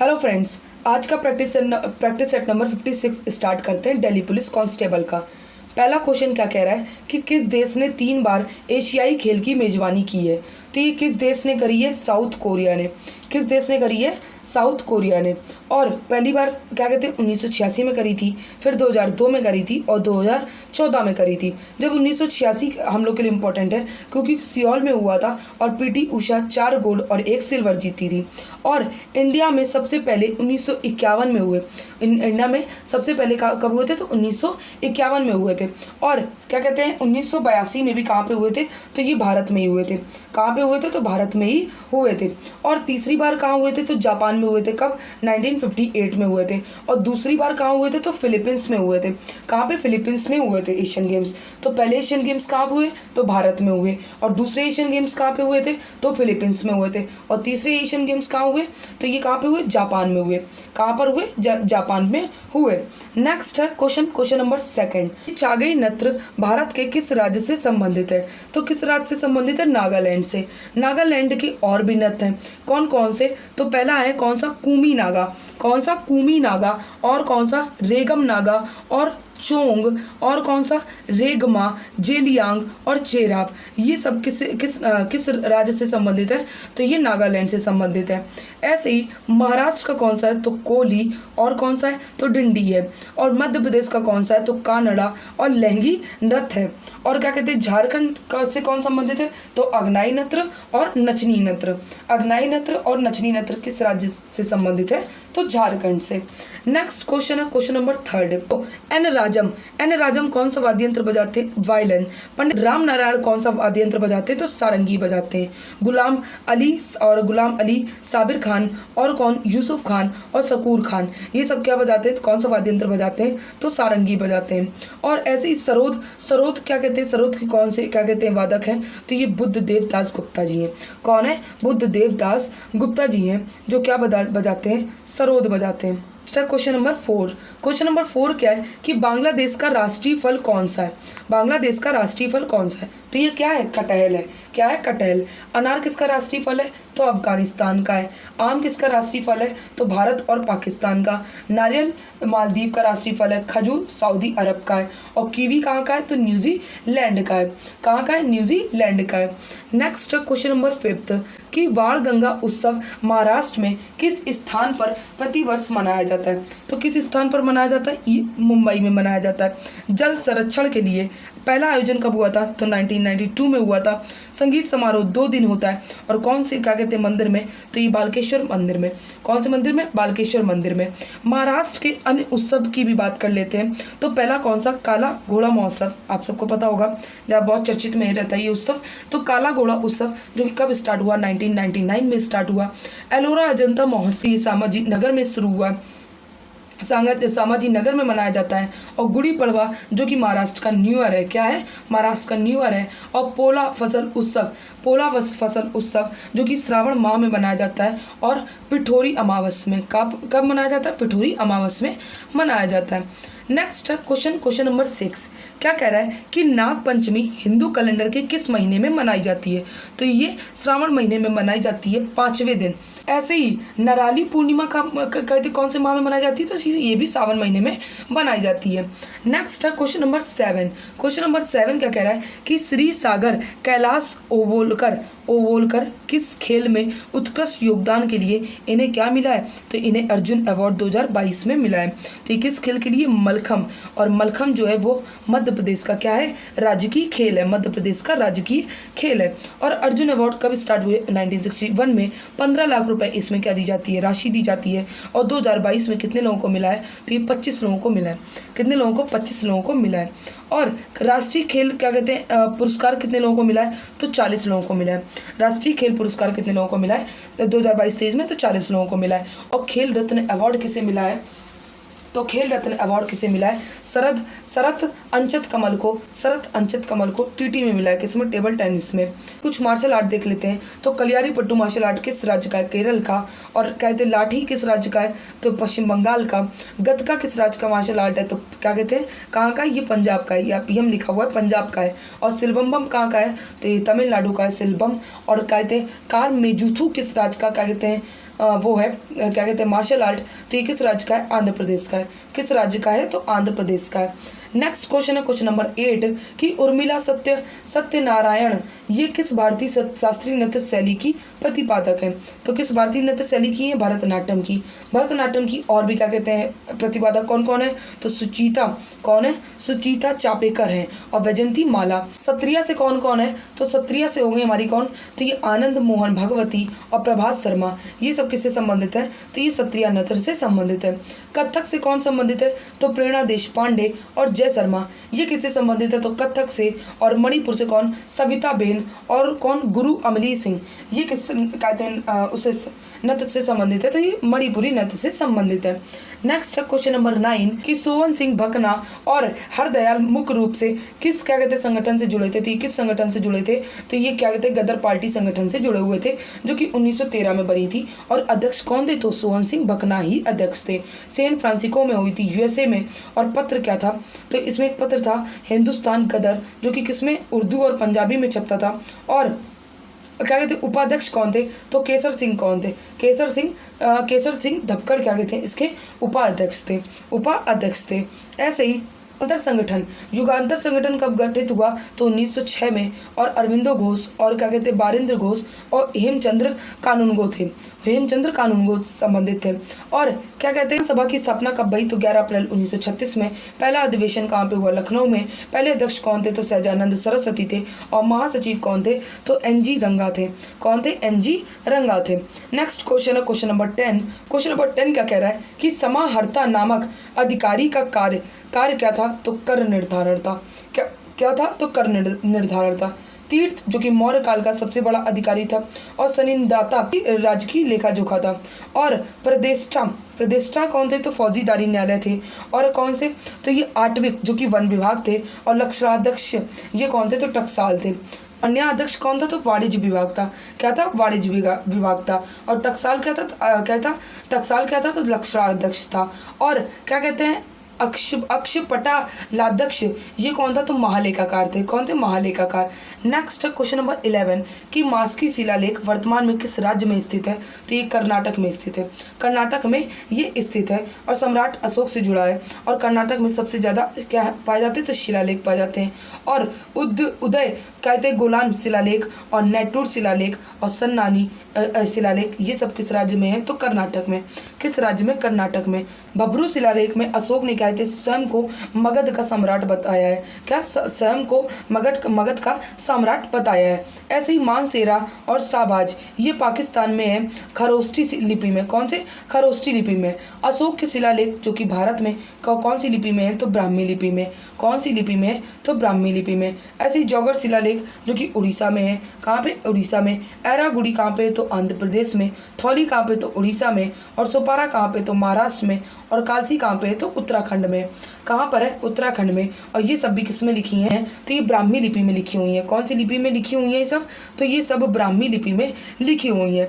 Hello friends, आज का practice set number 56 start करते हैं दिल्ली पुलिस कांस्टेबल का। पहला क्वेश्चन क्या कह रहा है कि किस देश ने 3 बार एशियाई खेल की मेज़बानी की है। तो ये किस देश ने करी है? साउथ कोरिया ने। किस देश ने करी है? साउथ कोरिया ने। और पहली बार क्या कहते हैं 1986 में करी थी, फिर 2002 में करी थी और 2014 में करी थी। जब 1986 हम लोग के लिए इम्पोर्टेंट है क्योंकि सियोल में हुआ था और पीटी उषा 4 गोल्ड और 1 सिल्वर जीती थी। और इंडिया में सबसे पहले 1951 में हुए। इंडिया में सबसे पहले कब हुए थे? तो 1951 में हुए थे। और क्या कहते हैं 1982 में भी कहाँ पे हुए थे? तो ये भारत में ही हुए थे। कहाँ पे हुए थे? तो भारत में ही हुए थे। और तीसरी बार कहाँ हुए थे? तो जापान में हुए थे। कब? 1958 में हुए थे। और दूसरी बार कहाँ हुए थे? तो फिलीपींस में हुए थे। कहाँ पे? फिलीपींस में हुए थे एशियन गेम्स। तो पहले एशियन गेम्स कहाँ पे हुए? तो भारत में हुए। और दूसरे एशियन गेम्स कहाँ पे हुए थे? तो फिलीपींस में हुए थे। और तीसरे एशियन गेम्स कहाँ हुए? तो ये कहाँ पे हुए? जापान में हुए। कहाँ पर हुए? जापान में हुए। नेक्स्ट है क्वेश्चन नंबर 2। चागई नृत्य भारत के किस राज्य से संबंधित है? तो किस राज्य से संबंधित है? नागालैंड से। नागालैंड के और भी नृत्य हैं। कौन कौन से? तो पहला है कौन सा? कूमी नागा। कौन सा? कूमी नागा। और कौन सा? रेगम नागा और चोंग। और कौन सा? रेगमा, जेलियांग और चेराप। ये सब किस राज्य से संबंधित है? तो ये नागालैंड से संबंधित है। ऐसे ही महाराष्ट्र का कौन सा है? तो कोली। और कौन सा है? तो डिंडी है। और मध्य प्रदेश का कौन सा है? तो कानड़ा और लहंगी नृत्य है। और क्या कहते हैं झारखंड से कौन संबंधित है? तो अग्नाई नृत्य और नचनी नृत्य। अग्नाई नृत्य और नचनी नृत्य किस राज्य से संबंधित है? तो झारखंड से। नेक्स्ट क्वेश्चन है क्वेश्चन नंबर 3। तो एन राजम कौन सा वाद्य यंत्र बजाते हैं? वायलिन। पंडित राम नारायण कौन सा वाद्य यंत्र बजाते हैं? तो सारंगी बजाते हैं। गुलाम अली साबिर खान और कौन? यूसुफ खान और शकूर खान। ये सब क्या बजाते हैं? कौन सा वाद्य यंत्र बजाते हैं? तो सारंगी बजाते हैं। और ऐसे ही सरोद क्या कहते हैं? सरोद के कौन से क्या कहते हैं वादक हैं? तो ये बुद्धदेव दास गुप्ता जी हैं। कौन है? बुद्धदेव दास गुप्ता जी हैं जो क्या बजाते हैं? सरोद बजाते हैं। Question number 4। क्वेश्चन नंबर 4 क्या है कि बांग्लादेश का राष्ट्रीय फल कौन सा है? बांग्लादेश का राष्ट्रीय फल कौन सा है? तो ये क्या है? कटहल है। क्या है? कटहल। अनार किसका राष्ट्रीय फल है? तो अफगानिस्तान का है। आम किसका राष्ट्रीय फल है? तो भारत और पाकिस्तान का। नारियल मालदीव का राष्ट्रीय फल है। खजूर सऊदी अरब का है। और कीवी कहाँ का है? तो न्यूजीलैंड का है। कहाँ का है? न्यूजीलैंड का है। नेक्स्ट क्वेश्चन नंबर 5 कि बाण गंगा उत्सव महाराष्ट्र में किस स्थान पर प्रतिवर्ष मनाया जाता है? तो किस स्थान पर मनाया जाता है? ये मुंबई में मनाया जाता है। जल संरक्षण के लिए पहला आयोजन कब हुआ था? तो 1992 में हुआ था। संगीत समारोह 2 दिन होता है। और कौन से क्या कहते हैं मंदिर में? तो ये बालकेश्वर मंदिर में। कौन से मंदिर में? बालकेश्वर मंदिर में। महाराष्ट्र के अन्य उत्सव की भी बात कर लेते हैं। तो पहला कौन सा? काला घोड़ा महोत्सव। आप सबको पता होगा, जहाँ बहुत चर्चित में रहता है ये उत्सव। तो काला घोड़ा उत्सव जो कि कब स्टार्ट हुआ? 1999 में स्टार्ट हुआ। एलोरा अजंता महोत्सव सामाजिक नगर में शुरू हुआ। सामाजी नगर में मनाया जाता है। और गुड़ी पड़वा जो कि महाराष्ट्र का न्यू ईयर है। क्या है? महाराष्ट्र का न्यू ईयर है। और पोला फसल उत्सव जो कि श्रावण माह में मनाया जाता है। और पिठोरी अमावस में कब मनाया जाता है? पिठोरी अमावस में मनाया जाता है। नेक्स्ट क्वेश्चन नंबर 6 क्या कह रहा है कि नाग पंचमी हिंदू कैलेंडर के किस महीने में मनाई जाती है? तो ये श्रावण महीने में मनाई जाती है 5वें दिन। ऐसे ही नराली पूर्णिमा कहते कौन से माह में मनाई जाती है? तो ये भी सावन महीने में बनाई जाती है। नेक्स्ट है क्वेश्चन नंबर 7। क्वेश्चन नंबर 7 क्या कह रहा है कि श्री सागर कैलाश ओवोलकर किस खेल में उत्कृष्ट योगदान के लिए इन्हें क्या मिला है? तो इन्हें अर्जुन अवार्ड 2022 में मिला है। तो ये किस खेल के लिए? मलखम। और मलखम जो है वो मध्य प्रदेश का क्या है? राजकीय खेल है। मध्य प्रदेश का राजकीय खेल है। और अर्जुन अवार्ड कब स्टार्ट हुए? 1961 में। 15 लाख रुपए इसमें क्या दी जाती है? राशि दी जाती है। और 2022 में कितने लोगों को मिला है? तो ये 25 लोगों को मिला है। कितने लोगों को? 25 लोगों को मिला है। और राष्ट्रीय खेल क्या कहते हैं पुरस्कार कितने लोगों को मिला है? तो 40 लोगों को मिला है। राष्ट्रीय खेल पुरस्कार कितने लोगों को मिला है? 2022-23 में तो 40 लोगों को मिला है। और खेल रत्न अवार्ड किसे मिला है? तो खेल रत्न अवार्ड किसे मिला है? शरत अंचत कमल को टीटी में मिला है। किसमें? टेबल टेनिस में। कुछ मार्शल आर्ट देख लेते हैं। तो कलियारी पट्टू मार्शल आर्ट किस राज्य का है? केरल का। और कहते हैं लाठी किस राज्य का है? तो पश्चिम बंगाल का। गतका किस राज्य का मार्शल आर्ट है? तो क्या कहते हैं कहाँ का है? ये पंजाब का है। या पीएम लिखा हुआ है पंजाब का है। और सिलबम कहाँ का है? तो ये तमिलनाडु का है सिलबम। और कहते हैं कार मेजुथू किस राज्य का क्या कहते हैं वो है क्या कहते हैं मार्शल आर्ट, तो ये किस राज्य का है? आंध्र प्रदेश का है। किस राज्य का है? तो आंध्र प्रदेश का है। नेक्स्ट क्वेश्चन है क्वेश्चन नंबर 8 कि उर्मिला सत्यनारायण ये किस भारतीय शास्त्रीय नृत्य शैली की प्रतिपादक है? तो किस भारतीय नृत्य शैली की है? भरतनाट्यम की। भरतनाट्यम की और भी क्या कहते हैं प्रतिपादक कौन कौन है? तो सुचीता कौन है? सुचीता चापेकर है। और वैजयंती माला। सत्रिया से कौन कौन है? तो सत्रिया से होंगे हमारी कौन? तो ये आनंद मोहन भगवती और प्रभास शर्मा। ये सब किससे संबंधित है? तो ये सत्रिया नृत्य से संबंधित है। कथक से कौन संबंधित है? तो प्रेरणा देशपांडे और जय शर्मा। ये किससे संबंधित है? तो कथक से। और मणिपुर से कौन? सविता बेन और कौन? गुरु अमली सिंह। ये किस कहते हैं उस नृत्य से संबंधित है? तो ये मणिपुरी नृत्य से संबंधित है। नेक्स्ट है क्वेश्चन नंबर 9 कि सोवन सिंह भकना और हरदयाल मुख्य रूप से किस क्या कहते हैं संगठन से जुड़े थे? तो ये किस संगठन से जुड़े थे? तो ये क्या कहते हैं गदर पार्टी संगठन से जुड़े हुए थे, जो कि 1913 में बनी थी। और अध्यक्ष कौन थे? तो सोवन सिंह भकना ही अध्यक्ष थे। सैन फ्रांसिस्को में हुई थी, यूएसए में। और पत्र क्या था? तो इसमें एक पत्र था हिंदुस्तान गदर, जो कि किसमें? उर्दू और पंजाबी में छपता था। और क्या कहते हैं उपाध्यक्ष कौन थे? तो केसर सिंह कौन थे? केसर सिंह धपकड़ क्या कहते हैं इसके उपाध्यक्ष थे। ऐसे ही अंतर संगठन युगांतर संगठन कब गठित हुआ? तो 1906 में। और अरविंदो घोष और क्या कहते हैं बारिंद्र घोष और हेमचंद्र कानूनगो संबंधित थे। और क्या कहते हैं सभा की स्थापना कब हुई? तो 11 अप्रैल 1936 में। पहला अधिवेशन कहाँ पे हुआ? लखनऊ में। पहले अध्यक्ष कौन थे? तो सहजानंद सरस्वती थे। और महासचिव कौन थे? तो एनजी रंगा थे। कौन थे? एनजी रंगा थे। नेक्स्ट क्वेश्चन है क्वेश्चन नंबर 10। क्वेश्चन नंबर 10 क्या कह रहा है कि समाहर्ता नामक अधिकारी का कार्य क्या था? तो कर निर्धारण था। क्या था? तो कर निर्धारण था। तीर्थ जो कि मौर्य काल का सबसे बड़ा अधिकारी था। और सनिंदाता राज्य की लेखा जोखा था। और प्रदेष्टा कौन थे? तो फौजीदारी न्यायालय थे। और कौन से? तो ये आटविक जो कि वन विभाग थे। और लक्षणाध्यक्ष ये कौन थे? तो टकसाल थे। अन्याध्यक्ष कौन था? तो वाणिज्य विभाग था। क्या था? वाणिज्य विभाग था। और टकसाल क्या था? टकसाल क्या था? तो लक्षणाध्यक्ष था। और क्या कहते हैं अक्षपटालाध्यक्ष ये कौन था? तो महालेखाकार थे। कौन थे? महालेखाकार। नेक्स्ट है क्वेश्चन नंबर 11 कि मास्की शिलालेख वर्तमान में किस राज्य में स्थित है? तो ये कर्नाटक में स्थित है। कर्नाटक में ये स्थित है और सम्राट अशोक से जुड़ा है। और कर्नाटक में सबसे ज़्यादा क्या पाए जाते हैं? तो शिलालेख पाए जाते हैं। और उदय कहते हैं गोलान शिलालेख और नेटूर शिलालेख और सन्नानी शिलालेख ये सब किस राज्य में है? तो कर्नाटक में। किस राज्य में? कर्नाटक में। भब्रू शिलालेख में अशोक ने कहते स्वयं को मगध का सम्राट बताया है। क्या? स्वयं को मगध का सम्राट बताया है। ऐसे ही मानसेरा और साबाज ये पाकिस्तान में है खरोष्टी लिपि में। कौन से? खरोष्टी लिपि में। अशोक के शिलालेख जो कि भारत में कौन सी लिपि में है? तो ब्राह्मी लिपि में। कौन सी लिपि में है? तो ब्राह्मी लिपि में। ऐसे ही जौगड़ शिलालेख जो कि उड़ीसा में है। कहाँ पे? उड़ीसा में। एरागुड़ी कहाँ पे? तो आंध्र प्रदेश में। थौली कहाँ पे? तो उड़ीसा में। और सोपारा कहाँ पे? तो महाराष्ट्र में। और कालसी कहाँ पे है? तो उत्तराखंड में। कहाँ पर है? उत्तराखंड में। और ये सब भी किस में लिखी हैं? तो ये ब्राह्मी लिपि में लिखी हुई हैं। कौन सी लिपि में लिखी हुई हैं ये सब? तो ये सब ब्राह्मी लिपि में लिखी हुई हैं।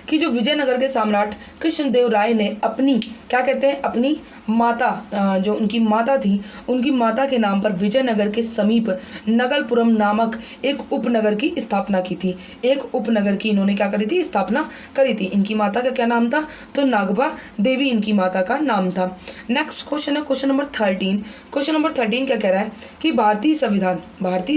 कि जो विजयनगर के सम्राट कृष्णदेव राय ने अपनी क्या कहते हैं अपनी माता जो उनकी माता थी उनकी माता के नाम पर विजयनगर के समीप नगलपुरम नामक एक उपनगर की स्थापना की थी। एक उपनगर की इन्होंने क्या करी थी? स्थापना करी थी। इनकी माता का क्या नाम था? तो नागभा देवी इनकी माता का नाम था। नेक्स्ट क्वेश्चन है क्वेश्चन नंबर 13। क्वेश्चन नंबर 13 क्या कह रहा है कि भारतीय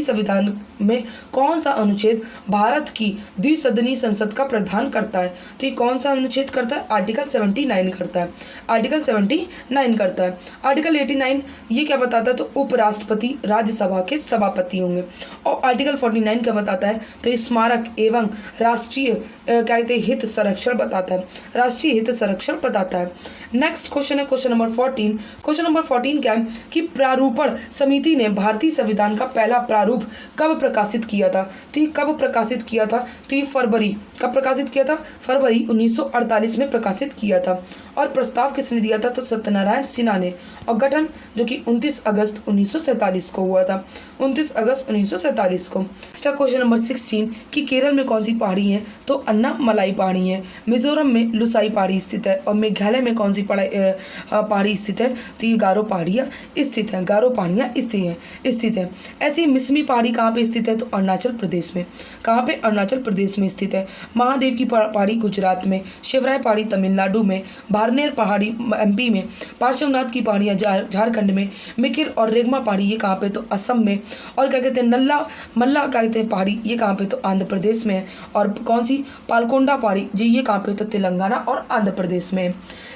संविधान में कौन सा अनुच्छेद भारत की द्विसदनीय संसद का प्रावधान करता है? तो ये कौन सा अनुच्छेद करता है? आर्टिकल 79 करता है। आर्टिकल 79 करता है। आर्टिकल 89 ये क्या बताता है? तो उपराष्ट्रपति राज्यसभा के सभापति होंगे। और आर्टिकल 49 क्या बताता है? तो स्मारक एवं राष्ट्रीय क्या कहते हैं हित संरक्षण बताता है। राष्ट्रीय हित संरक्षण बताता है। नेक्स्ट क्वेश्चन है क्वेश्चन नंबर 14। क्वेश्चन नंबर 14 क्या है कि प्रारूपण समिति ने भारतीय संविधान का पहला प्रारूप कब प्रकाशित किया था? तो ये कब प्रकाशित किया था? तो ये फरवरी कब प्रकाशित किया था? फरवरी 1948 में प्रकाशित किया था। और प्रस्ताव किसने दिया था, तो सत्यनारायण सिन्हा ने। और गठन जो कि 29 अगस्त 1947 को हुआ था, 29 अगस्त 1947 को। क्वेश्चन नंबर 16 कि केरल में कौन सी पहाड़ी है, तो अन्नामलाई पहाड़ी है। मिजोरम में लुसाई पहाड़ी स्थित है। और मेघालय में कौन सी पहाड़ी स्थित है, तो ये गारो पहाड़ियाँ स्थित हैं, गारो पहाड़ियाँ स्थित हैं। ऐसी मिसमी पहाड़ी कहाँ पे स्थित है, तो अरुणाचल प्रदेश में। कहाँ पे, अरुणाचल प्रदेश में स्थित है। महादेव की पहाड़ी गुजरात में, शिवराय पहाड़ी तमिलनाडु में, भारनेर पहाड़ी MP में, पार्श्वनाथ की पहाड़ियाँ झारखंड में, मिकिर और रेगमा पहाड़ी ये कहाँ पे, तो असम में। और क्या कहते हैं, मल्ला क्या कहते हैं पहाड़ी, ये कहाँ पे, तो आंध्र प्रदेश में है। और कौन सी, पालकोंडा पहाड़ी जी, ये कहाँ पे, तो तेलंगाना और आंध्र प्रदेश में।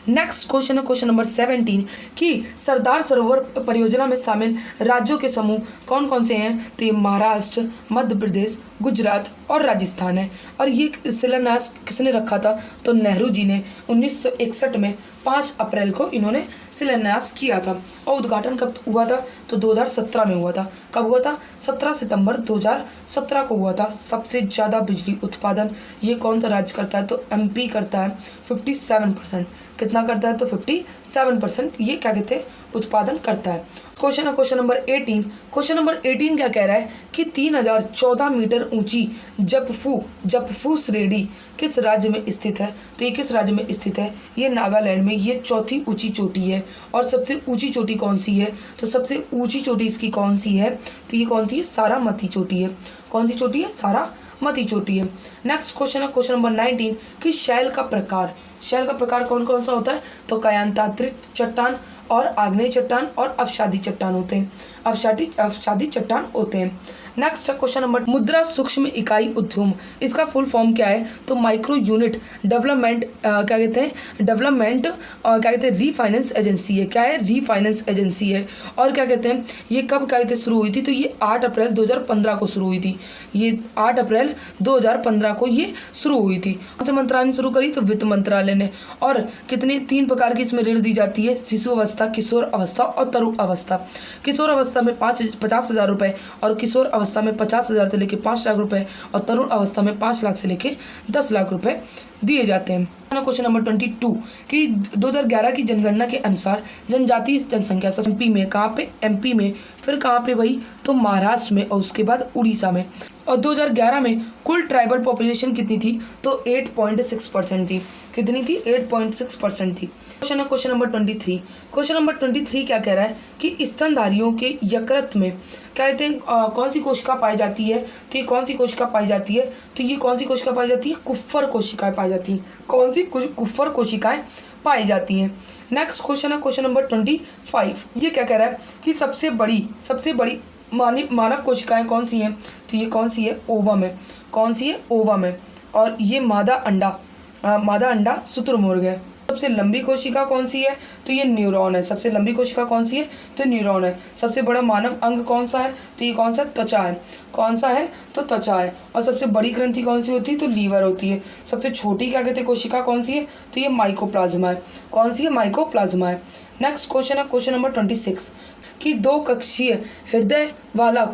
नेक्स्ट क्वेश्चन है क्वेश्चन नंबर 17 कि सरदार सरोवर परियोजना में शामिल राज्यों के समूह कौन कौन से हैं, तो ये महाराष्ट्र, मध्य प्रदेश, गुजरात और राजस्थान है। और ये शिलान्यास किसने रखा था, तो नेहरू जी ने 1961 में 5 अप्रैल को इन्होंने शिलान्यास किया था। और उद्घाटन कब हुआ था, तो 2017 में हुआ था। कब हुआ था, 17 सितंबर 2017 को हुआ था। सबसे ज़्यादा बिजली उत्पादन ये कौन सा राज्य करता है, तो MP करता है 57%। कितना करता है, तो 57% ये क्या कहते हैं, उत्पादन करता है। क्वेश्चन है क्वेश्चन नंबर 18। क्वेश्चन नंबर 18 क्या कह रहा है कि 3014 मीटर ऊंची जपफू श्रेणी किस राज्य में स्थित है, तो ये किस राज्य में स्थित है, ये नागालैंड में। ये चौथी ऊंची चोटी है। और सबसे ऊंची चोटी कौन सी है, तो सबसे ऊंची चोटी इसकी कौन सी है, तो ये कौन सी है, सारामती चोटी है। कौन सी चोटी है, सारामती चोटी है। नेक्स्ट क्वेश्चन है क्वेश्चन नंबर 19 कि शैल का प्रकार कौन कौन सा होता है, तो कायांतरित चट्टान और आग्नेय चट्टान और अवसादी चट्टान होते हैं, अवसादी चट्टान होते हैं। नेक्स्ट क्वेश्चन नंबर, मुद्रा सूक्ष्म इकाई उद्यम, इसका फुल फॉर्म क्या है, तो माइक्रो यूनिट डेवलपमेंट क्या कहते हैं, रीफाइनेंस एजेंसी है। क्या है, रीफाइनेंस एजेंसी है। और क्या कहते हैं, ये कब क्या कहते हैं शुरू हुई थी, तो ये 8 अप्रैल 2015 को शुरू हुई थी। ये 8 अप्रैल 2015 को ये शुरू हुई थी। कौन से मंत्रालय ने शुरू करी, तो वित्त मंत्रालय ने। और कितने 3 प्रकार की इसमें ऋण दी जाती है, शिशु अवस्था, किशोर अवस्था और तरुण अवस्था। किशोर अवस्था में 50,000 रुपये और किशोर अवस्था में 50,000 से लेकर 5 लाख रुपए और तरुण अवस्था में 5 लाख से लेकर 10 लाख रुपए दिए जाते हैं। क्वेश्चन नंबर 22 कि 2011 की जनगणना के अनुसार जनजातीय जनसंख्या सब MP में, कहाँ पे, MP में, फिर कहाँ पे भाई, तो महाराष्ट्र में और उसके बाद उड़ीसा में। और 2011 में कुल ट्राइबल पॉपुलेशन कितनी थी, तो 8.6% थी। कितनी थी, 8.6% थी। क्वेश्चन है क्वेश्चन नंबर 23। क्वेश्चन नंबर 23 क्या कह रहा है कि स्तनधारियों के यकृत में क्या कहते हैं, कौन सी कोशिका पाई जाती है, तो ये कौन सी कोशिका पाई जाती है, तो ये कौन सी कोशिका पाई जाती है, कुफ्फर कोशिकाएं पाई जाती हैं। कौन सी कुफ्फर कोशिकाएं पाई जाती हैं। नेक्स्ट क्वेश्चन है क्वेश्चन नंबर 25। ये क्या कह रहा है कि सबसे बड़ी मानव कोशिकाएं कौन सी हैं, तो ये कौन सी है, ओवम है। कौन सी है, ओवम है। और ये मादा अंडा शुतुरमुर्ग है। सबसे लंबी कोशिका कौन सी है, तो ये न्यूरॉन है। सबसे लंबी कोशिका कौन सी है, तो न्यूरॉन है। सबसे बड़ा मानव अंग कौन सा है, तो ये कौन सा, त्वचा है। कौन सा है, तो त्वचा है। और सबसे बड़ी ग्रंथि कौन सी होती है, तो लीवर होती है। सबसे छोटी क्या कहते हैं कोशिका कौन सी है, तो ये माइकोप्लाज्मा है। कौन सी है, माइकोप्लाज्मा है। नेक्स्ट क्वेश्चन है क्वेश्चन नंबर 26 कि 2 कक्षीय हृदय वाला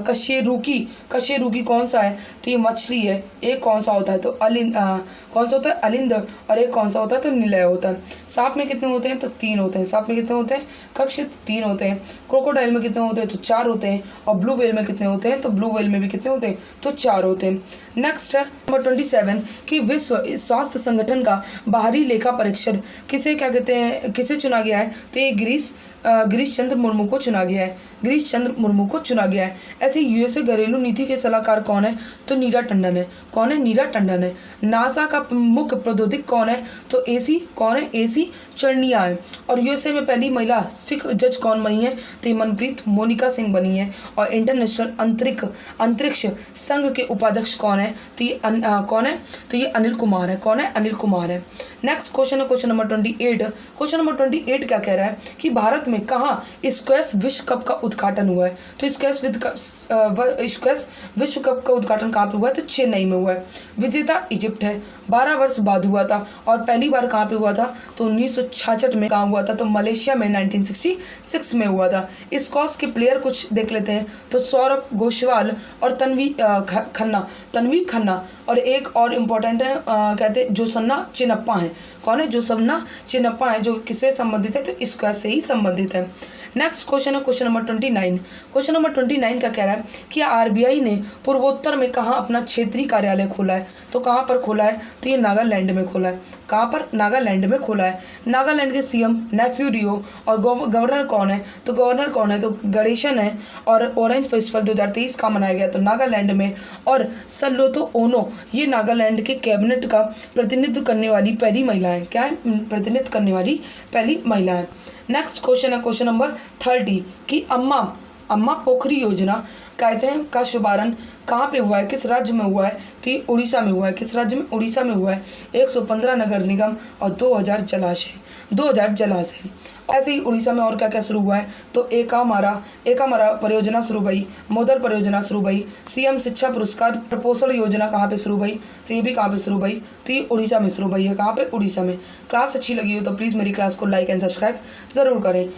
कशेरुकी कौन सा है, तो ये मछली है। एक कौन सा होता है, तो कौन सा होता है, अलिंद। और एक कौन सा होता है, तो निलय होता है। सांप में कितने होते हैं, तो 3 होते हैं। सांप में कितने होते हैं, कक्ष 3 होते हैं। क्रोकोडाइल में कितने होते हैं, तो 4 होते हैं। और ब्लू व्हेल में कितने होते हैं, तो ब्लू व्हेल में भी कितने होते हैं, तो 4 होते हैं। नेक्स्ट है नंबर 27 कि विश्व स्वास्थ्य संगठन का बाहरी लेखा परीक्षक किसे क्या कहते हैं, किसे चुना गया है, तो ये गिरीश चंद्र मुर्मू को चुना गया है। गिरीश चंद्र मुर्मू को चुना गया है। ऐसे USA घरेलू नीति के सलाहकार कौन है, तो नीरा टंडन है। कौन है, नीरा टंडन है। नासा का मुख्य प्रौद्योगिक कौन है, तो कौन है, AC चरनिया है। और USA में पहली महिला सिख जज कौन बनी है, तो मनप्रीत मोनिका सिंह बनी है। और इंटरनेशनल अंतरिक्ष संघ के उपाध्यक्ष कौन है, तो ये कौन है, तो ये अनिल कुमार है। कौन है, अनिल कुमार है। नेक्स्ट क्वेश्चन है क्वेश्चन नंबर 28। क्वेश्चन नंबर 28 क्या कह रहा है कि भारत में कहाँ स्क्वैश विश्व कप का उद्घाटन हुआ है? तो स्क्वैश विश्व कप का उद्घाटन कहाँ पे हुआ है? तो चेन्नई में हुआ है। विजेता इजिप्ट है, 12 वर्ष बाद हुआ था और पहली बार कहाँ पे हुआ था? तो 1966 में कहाँ हुआ था? तो मलेशिया में 1966 में हुआ था। स्क्वैश के प्लेयर कुछ देख लेते हैं, तो सौरभ घोषाल और तन्वी खन्ना और एक और इम्पोर्टेंट है, कहते हैं जोसन्ना चिनप्पा है। कौन है? जोसन्ना चिनप्पा है, जो किससे संबंधित है? तो स्क्वैश से ही संबंधित है। नेक्स्ट क्वेश्चन है क्वेश्चन नंबर 29। क्वेश्चन नंबर 29 का कह रहा है कि आरबीआई ने पूर्वोत्तर में कहाँ अपना क्षेत्रीय कार्यालय खोला है? तो कहाँ पर खोला है? तो ये नागालैंड में खोला है। कहाँ पर? नागालैंड में खोला है। नागालैंड के सीएम नेफ्यू रियो और गवर्नर कौन है? तो गवर्नर कौन है? तो गणेशन है। और ऑरेंज फेस्टिवल 2023 का मनाया गया तो नागालैंड में। और सलोतो ओनो ये नागालैंड के कैबिनेट का प्रतिनिधित्व करने वाली पहली महिला है। क्या है? प्रतिनिधित्व करने वाली पहली महिला है। नेक्स्ट क्वेश्चन है क्वेश्चन नंबर 30 कि अम्मा पोखरी योजना कहते हैं का शुभारंभ कहाँ पे हुआ है? किस राज्य में हुआ है? तो ये उड़ीसा में हुआ है। किस राज्य में? उड़ीसा में हुआ है। 115 नगर निगम और 2000 जलाशय। ऐसे ही उड़ीसा में और क्या क्या शुरू हुआ है? तो एकामारा परियोजना शुरू हुई, मोदल परियोजना शुरू हुई, सीएम शिक्षा पुरस्कार पोषण योजना कहाँ पे शुरू हुई? तो ये भी कहाँ पे शुरू हुई? तो ये उड़ीसा में शुरू हुई है। कहाँ पे? उड़ीसा में। क्लास अच्छी लगी हो तो प्लीज़ मेरी क्लास को लाइक एंड सब्सक्राइब ज़रूर करें।